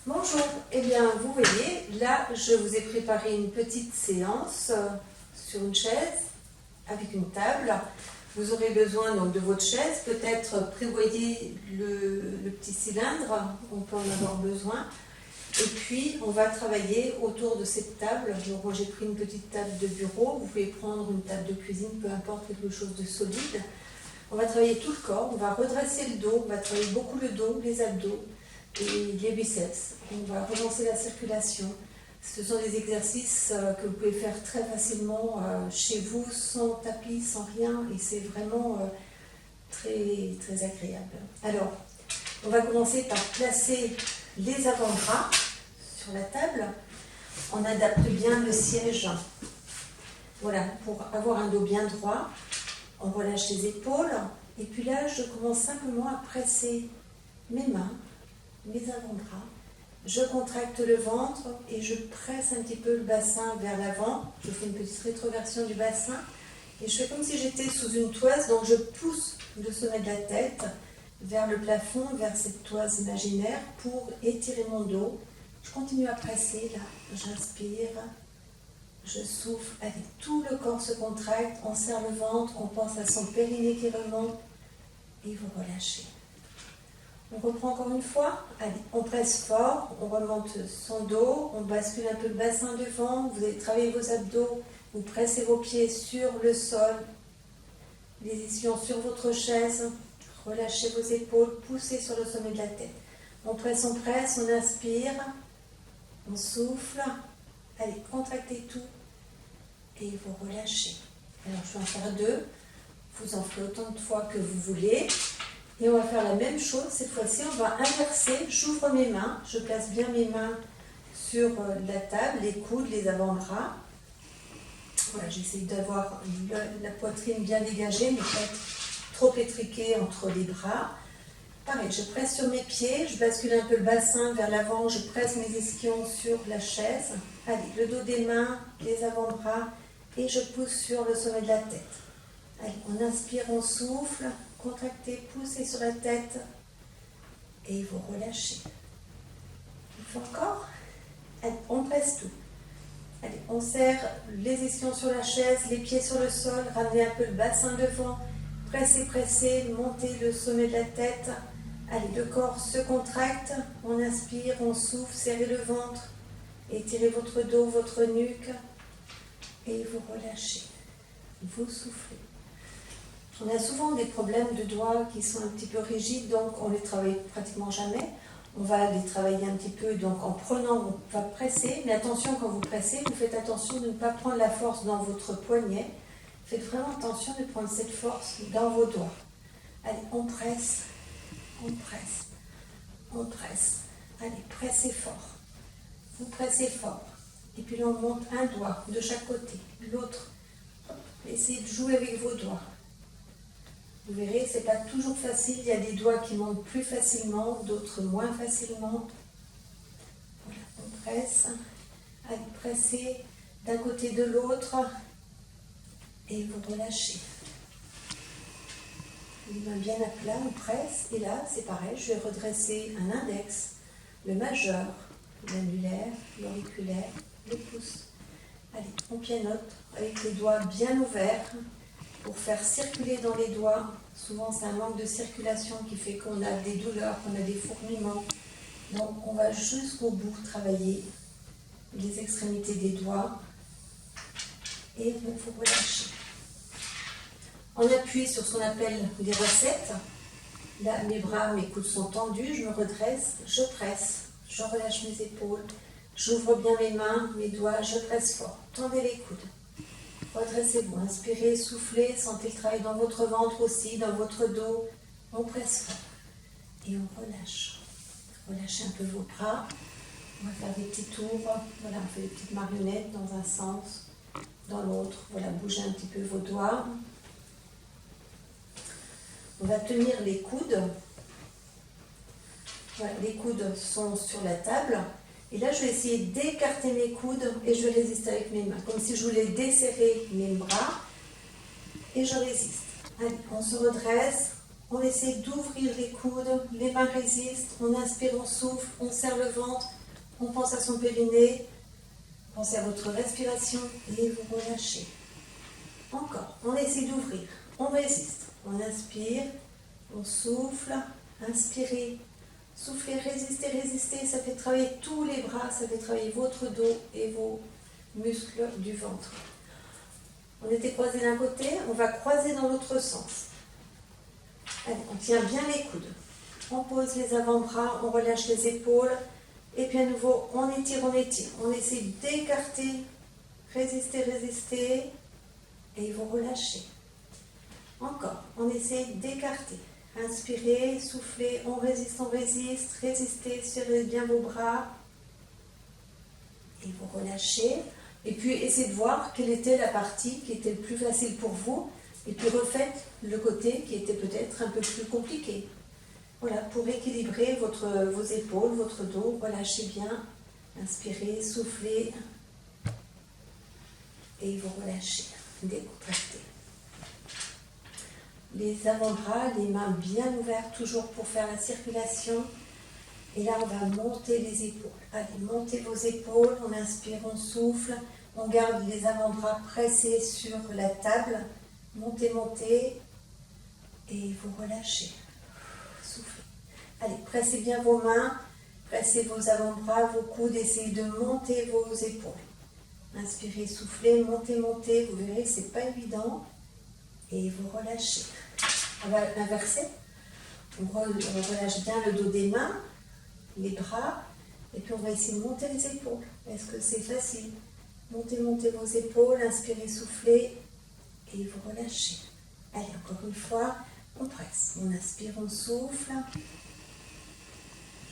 Bonjour, eh bien vous voyez, là je vous ai préparé une petite séance sur une chaise avec une table. Vous aurez besoin donc de votre chaise, peut-être prévoyez le petit cylindre, on peut en avoir besoin. Et puis on va travailler autour de cette table. Donc moi j'ai pris une petite table de bureau, vous pouvez prendre une table de cuisine, peu importe, quelque chose de solide. On va travailler tout le corps, on va redresser le dos, on va travailler beaucoup le dos, les abdos et les biceps. On va relancer la circulation. Ce sont des exercices que vous pouvez faire très facilement chez vous, sans tapis, sans rien, et c'est vraiment très, très agréable. Alors, on va commencer par placer les avant-bras sur la table. On adapte bien le siège, voilà, pour avoir un dos bien droit. On relâche les épaules, et puis là, je commence simplement à presser mes mains, mes avant-bras. Je contracte le ventre et je presse un petit peu le bassin vers l'avant. Je fais une petite rétroversion du bassin et je fais comme si j'étais sous une toise, donc je pousse le sommet de la tête vers le plafond, vers cette toise imaginaire pour étirer mon dos. Je continue à presser, là, j'inspire, je souffle, allez, tout le corps se contracte, on serre le ventre, on pense à son périnée qui remonte et vous relâchez. On reprend encore une fois, allez, on presse fort, on remonte son dos, on bascule un peu le bassin devant, vous allez travailler vos abdos, vous pressez vos pieds sur le sol, les ischions sur votre chaise, relâchez vos épaules, poussez sur le sommet de la tête. On inspire, on souffle, allez, contractez tout et vous relâchez. Alors je vais en faire deux, vous en ferez autant de fois que vous voulez. Et on va faire la même chose, cette fois-ci on va inverser, j'ouvre mes mains, je place bien mes mains sur la table, les coudes, les avant-bras. Voilà, j'essaie d'avoir la poitrine bien dégagée, mais pas trop étriquée entre les bras. Pareil, je presse sur mes pieds, je bascule un peu le bassin vers l'avant, je presse mes ischions sur la chaise. Allez, le dos des mains, les avant-bras, et je pousse sur le sommet de la tête. Allez, on inspire, on souffle. Contractez, poussez sur la tête et vous relâchez. Une fois encore. Allez, on presse tout. Allez, on serre les ischions sur la chaise, les pieds sur le sol, ramenez un peu le bassin devant, pressez, pressez, montez le sommet de la tête. Allez, le corps se contracte, on inspire, on souffle, serrez le ventre, étirez votre dos, votre nuque et vous relâchez. Vous soufflez. On a souvent des problèmes de doigts qui sont un petit peu rigides, donc on ne les travaille pratiquement jamais. On va les travailler un petit peu, donc en prenant, on va presser, mais attention quand vous pressez, vous faites attention de ne pas prendre la force dans votre poignet. Faites vraiment attention de prendre cette force dans vos doigts. Allez, on presse, on presse, on presse. Allez, pressez fort. Vous pressez fort. Et puis là, on monte un doigt de chaque côté, l'autre. Essayez de jouer avec vos doigts. Vous verrez, ce n'est pas toujours facile, il y a des doigts qui montent plus facilement, d'autres moins facilement. Voilà, on presse, allez, pressez d'un côté de l'autre et vous relâchez. Les mains bien à plat, on presse et là, c'est pareil, je vais redresser un index, le majeur, l'annulaire, l'auriculaire, le pouce. Allez, on pianote avec les doigts bien ouverts. Pour faire circuler dans les doigts, souvent c'est un manque de circulation qui fait qu'on a des douleurs, qu'on a des fourmillements. Donc on va jusqu'au bout travailler les extrémités des doigts et il faut relâcher. On appuie sur ce qu'on appelle des recettes. Là, mes bras, mes coudes sont tendus, je me redresse, je presse, je relâche mes épaules, j'ouvre bien mes mains, mes doigts, je presse fort. Tendez les coudes. Redressez-vous, inspirez, soufflez, sentez le travail dans votre ventre aussi, dans votre dos. On presse fort et on relâche. Relâchez un peu vos bras. On va faire des petits tours. Voilà, on fait des petites marionnettes dans un sens, dans l'autre. Voilà, bougez un petit peu vos doigts. On va tenir les coudes. Voilà, les coudes sont sur la table. Et là, je vais essayer d'écarter mes coudes et je résiste avec mes mains, comme si je voulais desserrer mes bras et je résiste. Allez, on se redresse, On essaie d'ouvrir les coudes, les mains résistent, on inspire, on souffle, on serre le ventre, on pense à son périnée, pensez à votre respiration et vous relâchez. Encore, on essaie d'ouvrir, on résiste, on inspire, on souffle, inspirez, soufflez, résistez, résistez, ça fait travailler tous les bras, ça fait travailler votre dos et vos muscles du ventre. On était croisés d'un côté, on va croiser dans l'autre sens. Allez, on tient bien les coudes, on pose les avant-bras, on relâche les épaules, et puis à nouveau, on étire, on essaie d'écarter, résistez, résistez, et vous relâchez. Encore, on essaie d'écarter. Inspirez, soufflez, on résiste, résistez, serrez bien vos bras, et vous relâchez. Et puis essayez de voir quelle était la partie qui était le plus facile pour vous, et puis refaites le côté qui était peut-être un peu plus compliqué. Voilà, pour équilibrer vos épaules, votre dos, relâchez bien, inspirez, soufflez, et vous relâchez, décontractez. Les avant-bras, les mains bien ouvertes, toujours pour faire la circulation. Et là, on va monter les épaules. Allez, montez vos épaules, on inspire, on souffle, on garde les avant-bras pressés sur la table. Montez, montez, et vous relâchez. Soufflez. Allez, pressez bien vos mains, pressez vos avant-bras, vos coudes, essayez de monter vos épaules. Inspirez, soufflez, montez, montez, vous verrez que ce n'est pas évident. Et vous relâchez. On va inverser. On relâche bien le dos des mains, les bras, et puis on va essayer de monter les épaules. Est-ce que c'est facile? Montez, montez vos épaules, inspirez, soufflez, et vous relâchez. Allez, encore une fois, on presse. On inspire, on souffle,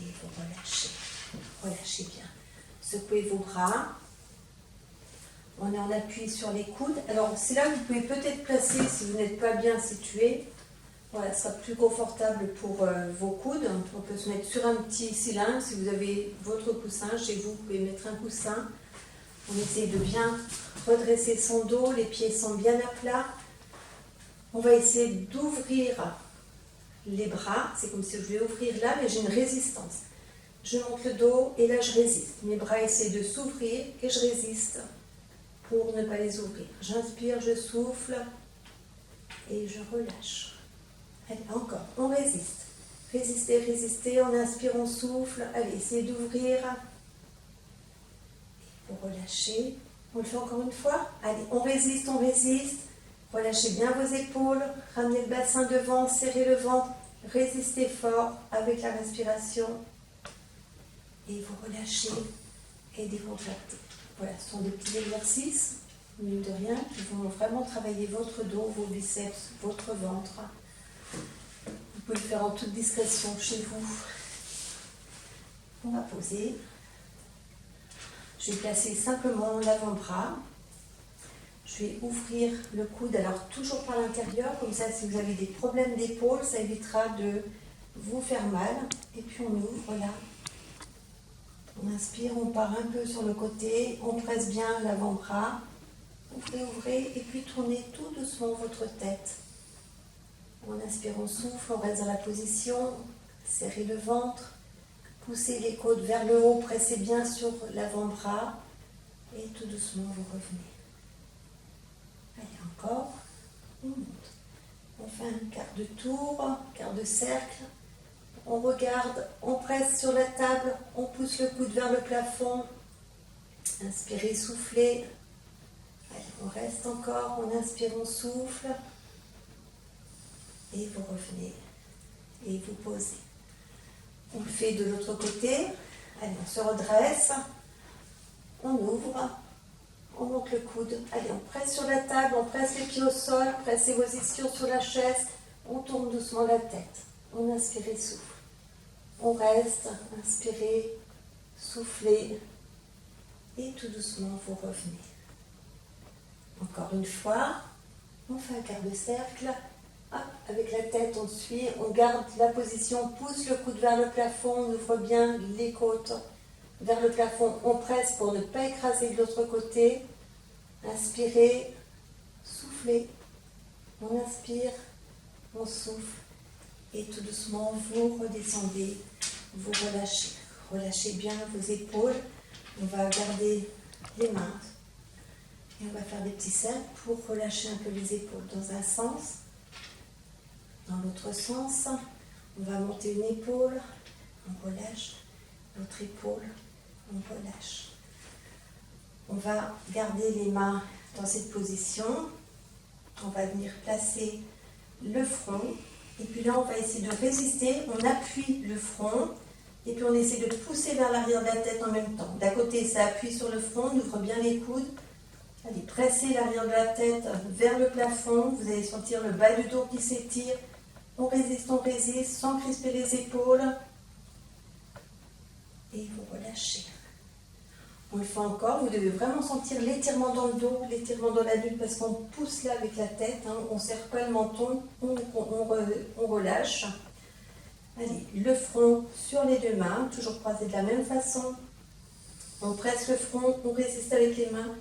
et vous relâchez. Relâchez bien. Secouez vos bras. On est en appui sur les coudes. Alors, c'est là que vous pouvez peut-être placer, si vous n'êtes pas bien situé. Voilà, ce sera plus confortable pour vos coudes. On peut se mettre sur un petit cylindre. Si vous avez votre coussin chez vous, vous pouvez mettre un coussin. On essaie de bien redresser son dos. Les pieds sont bien à plat. On va essayer d'ouvrir les bras. C'est comme si je vais ouvrir là, mais j'ai une résistance. Je monte le dos et là, je résiste. Mes bras essaient de s'ouvrir et je résiste pour ne pas les ouvrir. J'inspire, je souffle et je relâche. Allez, encore, on résiste. Résistez, résistez, on inspire, on souffle. Allez, essayez d'ouvrir. Vous relâchez. On le fait encore une fois. Allez, on résiste, on résiste. Relâchez bien vos épaules. Ramenez le bassin devant, serrez le ventre. Résistez fort avec la respiration. Et vous relâchez et décontractez. Voilà, ce sont des petits exercices, mine de rien, qui vont vraiment travailler votre dos, vos biceps, votre ventre. Vous pouvez le faire en toute discrétion chez vous. On va poser. Je vais placer simplement l'avant-bras. Je vais ouvrir le coude, alors toujours par l'intérieur, comme ça si vous avez des problèmes d'épaule, ça évitera de vous faire mal. Et puis on ouvre là. On inspire, on part un peu sur le côté, on presse bien l'avant-bras. Ouvrez, ouvrez, et puis tournez tout doucement votre tête. On inspire, on souffle, on reste dans la position, serrez le ventre, poussez les côtes vers le haut, pressez bien sur l'avant-bras, et tout doucement vous revenez. Allez, encore, on monte. On fait un quart de tour, quart de cercle. On regarde, on presse sur la table, on pousse le coude vers le plafond. Inspirez, soufflez. Allez, on reste encore, on inspire, on souffle. Et vous revenez. Et vous posez. On le fait de l'autre côté. Allez, on se redresse. On ouvre. On monte le coude. Allez, on presse sur la table, on presse les pieds au sol. Pressez vos ischios sur la chaise. On tourne doucement la tête. On inspire et souffle. On reste, inspirez, soufflez, et tout doucement vous revenez. Encore une fois, on fait un quart de cercle. Hop, avec la tête, on suit, on garde la position, on pousse le coude vers le plafond, on ouvre bien les côtes vers le plafond. On presse pour ne pas écraser de l'autre côté. Inspirez, soufflez. On inspire, on souffle. Et tout doucement, vous redescendez, vous relâchez. Relâchez bien vos épaules. On va garder les mains. Et on va faire des petits cercles pour relâcher un peu les épaules dans un sens. Dans l'autre sens, on va monter une épaule, on relâche. L'autre épaule, on relâche. On va garder les mains dans cette position. On va venir placer le front. Et puis là, on va essayer de résister. On appuie le front. Et puis on essaie de pousser vers l'arrière de la tête en même temps. D'un côté, ça appuie sur le front. On ouvre bien les coudes. Allez, pressez l'arrière de la tête vers le plafond. Vous allez sentir le bas du dos qui s'étire. On résiste, sans crisper les épaules. Et vous relâchez. On le fait encore, vous devez vraiment sentir l'étirement dans le dos, l'étirement dans la nuque, parce qu'on pousse là avec la tête, hein, on ne serre pas le menton, on relâche. Allez, le front sur les deux mains, toujours croisé de la même façon. On presse le front, on résiste avec les mains,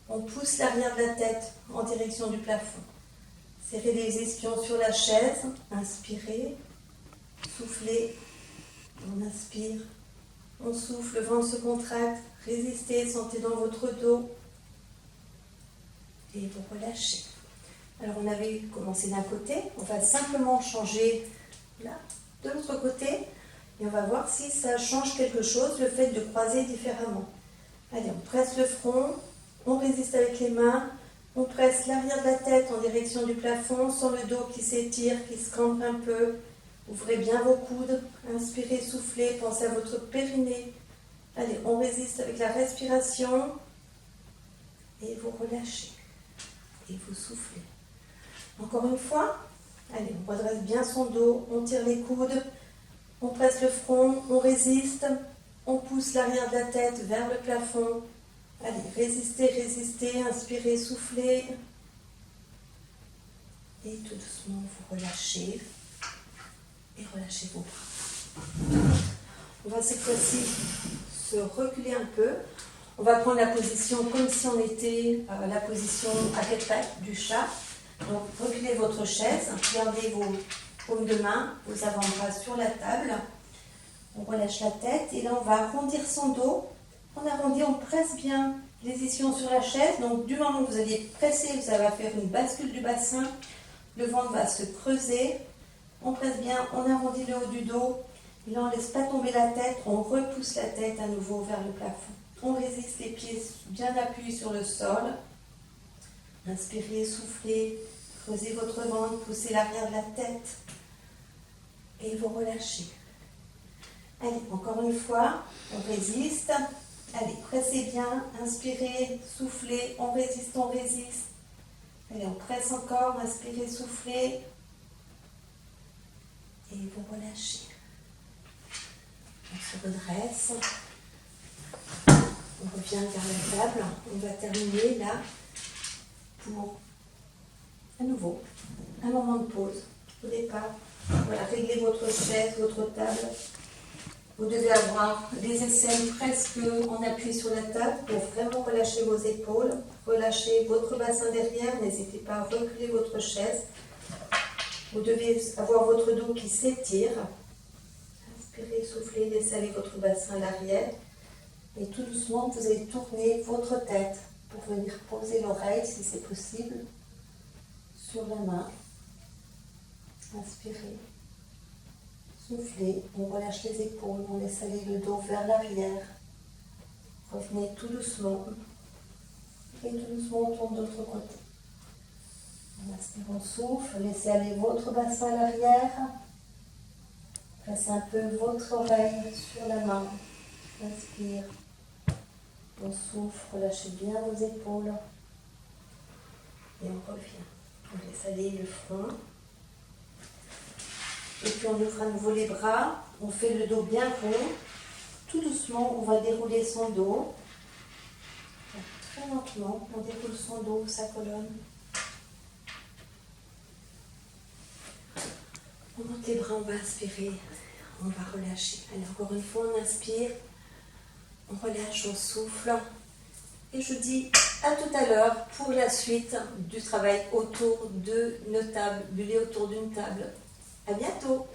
on pousse l'arrière de la tête en direction du plafond. Serrez les ischions sur la chaise, inspirez, soufflez, on inspire. On souffle, le ventre se contracte, résistez, sentez dans votre dos et vous relâchez. Alors on avait commencé d'un côté, on va simplement changer là, de l'autre côté et on va voir si ça change quelque chose, le fait de croiser différemment. Allez, on presse le front, on résiste avec les mains, on presse l'arrière de la tête en direction du plafond, sans le dos qui s'étire, qui se campe un peu. Ouvrez bien vos coudes, inspirez, soufflez, pensez à votre périnée. Allez, on résiste avec la respiration et vous relâchez. Et vous soufflez. Encore une fois, allez, on redresse bien son dos, on tire les coudes, on presse le front, on résiste, on pousse l'arrière de la tête vers le plafond. Allez, résistez, résistez, inspirez, soufflez. Et tout doucement, vous relâchez. Et relâchez vos bras. On va cette fois-ci se reculer un peu. On va prendre la position comme si on était la position à quatre pattes du chat. Donc reculez votre chaise, gardez vos paumes de main, vos avant-bras sur la table. On relâche la tête et là on va arrondir son dos. On arrondit, on presse bien les ischions sur la chaise. Donc du moment que vous allez presser, ça va faire une bascule du bassin. Le ventre va se creuser. On presse bien, on arrondit le haut du dos. Et là, on ne laisse pas tomber la tête. On repousse la tête à nouveau vers le plafond. On résiste les pieds bien appuyés sur le sol. Inspirez, soufflez. Creusez votre ventre, poussez l'arrière de la tête. Et vous relâchez. Allez, encore une fois, on résiste. Allez, pressez bien. Inspirez, soufflez. On résiste, on résiste. Allez, on presse encore. Inspirez, soufflez. Et vous relâchez. On se redresse. On revient vers la table. On va terminer là pour à nouveau un moment de pause au départ. Voilà, réglez votre chaise, votre table. Vous devez avoir les aisselles presque en appui sur la table pour vraiment relâcher vos épaules, relâcher votre bassin derrière. N'hésitez pas à reculer votre chaise. Vous devez avoir votre dos qui s'étire. Inspirez, soufflez, laissez aller votre bassin à l'arrière. Et tout doucement, vous allez tourner votre tête pour venir poser l'oreille, si c'est possible, sur la main. Inspirez, soufflez, on relâche les épaules, on laisse aller le dos vers l'arrière. Revenez tout doucement. Et tout doucement, on tourne de l'autre côté. On inspire, on souffle, laissez aller votre bassin à l'arrière. Placez un peu votre oreille sur la main. Inspire. On souffle, relâchez bien vos épaules. Et on revient. On laisse aller le front. Et puis on ouvre à nouveau les bras. On fait le dos bien rond. Tout doucement, on va dérouler son dos. Très lentement, on déroule son dos, sa colonne. On monte les bras, on va inspirer, on va relâcher. Allez, encore une fois, on inspire, on relâche, on souffle. Et je dis à tout à l'heure pour la suite du travail autour de nos tables, du lit autour d'une table. À bientôt!